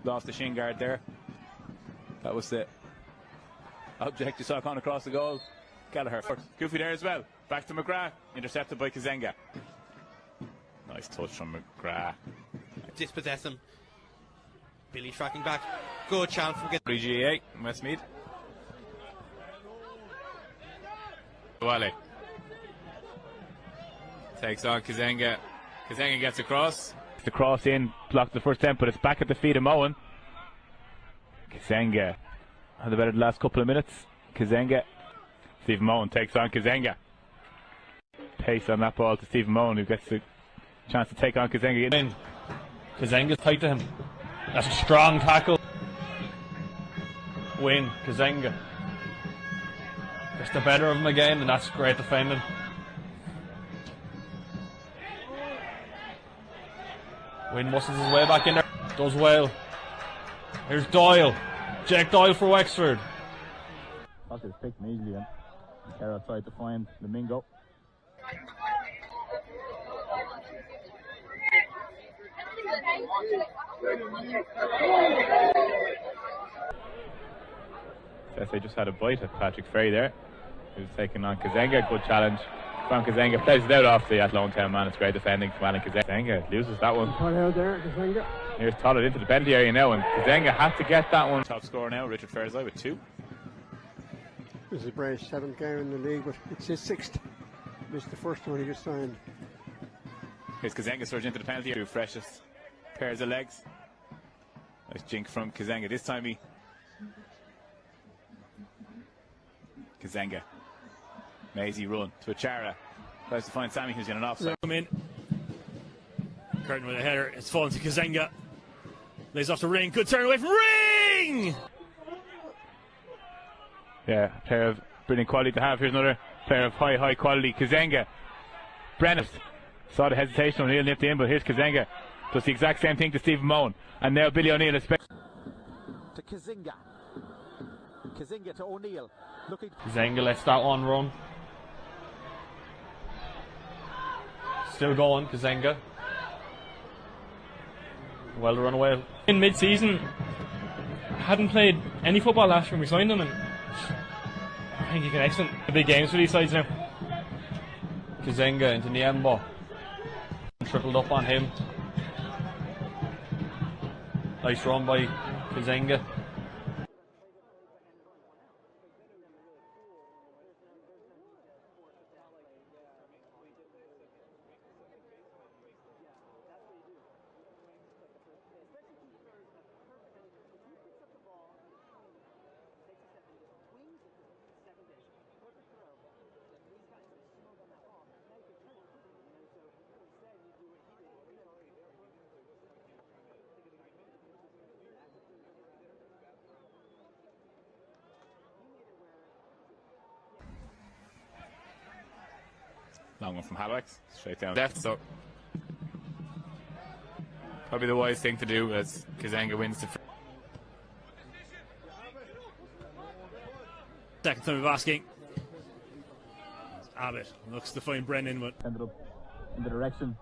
Lost the shin guard there. That was the object you saw coming across the goal. Gallagher. Goofy there as well. Back to McGrath. Intercepted by Kizenga. Nice touch from McGrath. Dispossess him. Billy tracking back. Good chance from GA in Westmeath. Wale takes on Kizenga. Kizenga gets across. The cross in, blocked the first attempt, but it's back at the feet of Moen. Kizenga had the better the last couple of minutes. Kizenga. Stephen Moen takes on Kizenga. Pace on that ball to Stephen Moen, who gets the chance to take on Kizenga. Kizenga's tight to him. That's a strong tackle. Win, Kizenga. Gets the better of him again, and that's great defending. Win muscles his way back in there. Does well. Here's Doyle. Jack Doyle for Wexford. Pocket is picked easily in. Carroll tried to find the Mingo. They just had a bite at Patrick Ferry there. He was taking on Kizenga. Good challenge from Kizenga. Plays it out off the Athlone Town man. It's great defending from Alain Kizenga. Kizenga loses that one. Out there, Kizenga. Here's Tollett into the penalty area now, and Kizenga had to get that one. Top scorer now, Richard Fairsley with 2. This is Bray's 7th game in the league, but it's his 6th. Missed the first one he just signed. Here's Kizenga surged into the penalty area. 2 freshest pairs of legs. Nice jink from Kizenga. This time he... Kizenga. Mazy run to Achara. Tries to find Sammy, who's in an offside. Come in. Curtin with a header. It's fallen to Kizenga. Lays off the Ring. Good turn away from Ring! Yeah, a pair of brilliant quality to have. Here's another pair of high quality. Kizenga. Brennan saw the hesitation. O'Neill nipped in, but here's Kizenga. Does the exact same thing to Stephen Moen. And now Billy O'Neill is... To Kizenga. Kizenga to O'Neill. Kizenga lets that one run. Still going, Kizenga. Well run away. In mid-season, hadn't played any football last year when we signed him, and I think he can excellent big games for these sides now. Kizenga into Niembo. Tripled up on him. Nice run by Kizenga. Long one from Halifax, straight down left, so probably the wise thing to do as Kizenga wins the Second time of asking. Abbott looks to find Brennan, but ended up in the direction.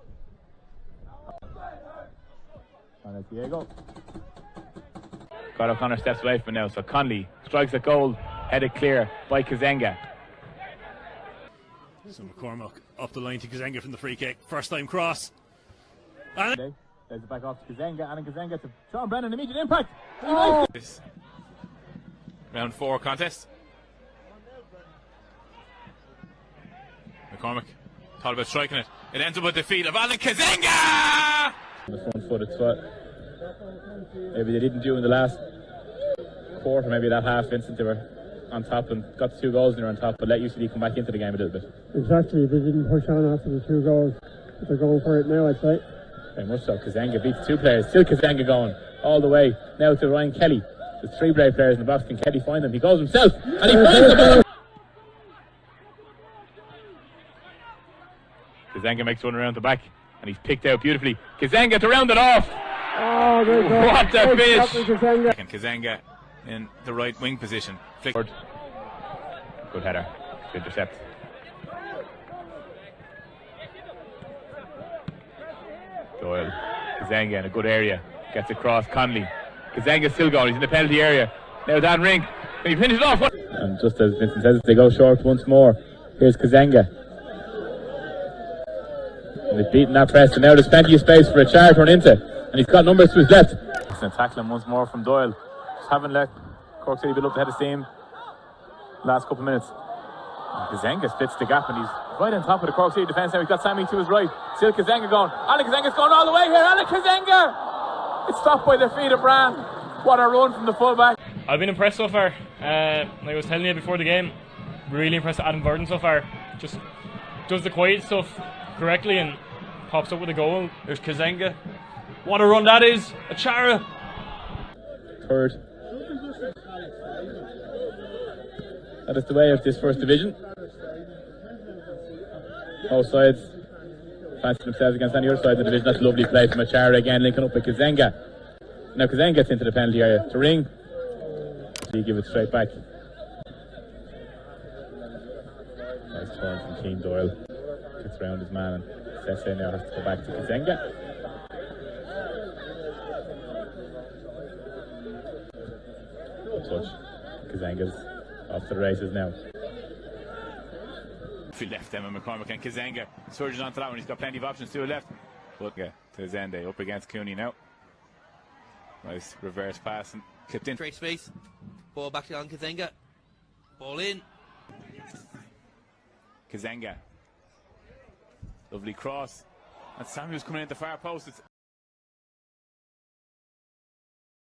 And Diego. Got O'Connor steps away from now, so Conley strikes a goal, headed clear by Kizenga. So McCormack up the line to Kizenga from the free kick. First time cross. And there's it back off to Kizenga, and Kizenga to Sean Brennan, immediate impact. Oh. This round 4 contest. McCormack thought about striking it. It ends up with the feet of Alain Kizenga! The front footed spot. Maybe they didn't do in the last quarter, maybe that half instant they were on top and got the 2 goals and they were on top, but let UCD come back into the game a little bit. Exactly, they didn't push on after the 2 goals. They're going for it now, I'd say. Very much so. Kizenga beats 2 players. Still Kizenga going all the way now to Ryan Kelly. There's 3 brave players in the box. Can Kelly find them? He goes himself and he finds the ball. Kizenga makes one around the back and he's picked out beautifully. Kizenga to round it off. Oh, what a fish! Kizenga. And Kizenga in the right wing position. Good header. Good intercept. Doyle. Kizenga in a good area. Gets across. Conley. Kizenga's still going, he's in the penalty area. Now Dan Ring, can he finish it off? And just as Vincent says, they go short once more. Here's Kizenga. And they've beaten that press, and now there's plenty of space for a Char to run into. And he's got numbers to his left. Excellent tackling once more from Doyle. Just haven't let Cork City build up the head of steam last couple of minutes. Kizenga splits the gap and he's right on top of the Cork City defence now. He's got Sammy to his right. Still Kizenga going. Alain Kizenga's going all the way here. Alain Kizenga! It's stopped by the feet of Brand. What a run from the fullback. I've been impressed so far. Like I was telling you before the game, really impressed with Adam Verdon so far. Just does the quiet stuff correctly and pops up with a goal. There's Kizenga. What a run that is. A Chara. Third. That is the way of this first division. Both sides fancy themselves against any other side of the division. That's a lovely play from Achara again, linking up with Kizenga. Now Kizenga gets into the penalty area to Ring. So you give it straight back. Nice turn from Keane Doyle. Gets around his man and Sesse now has to go back to Kizenga. Good touch. Kizenga's off to the races now. Left Emma McCormick and Kizenga surges onto that one. He's got plenty of options to the left. But to Zende up against Cooney now. Nice reverse pass and clipped in. Straight space. Ball back to Kizenga. Ball in. Kizenga. Lovely cross. And Samuel's coming in at the far post. It's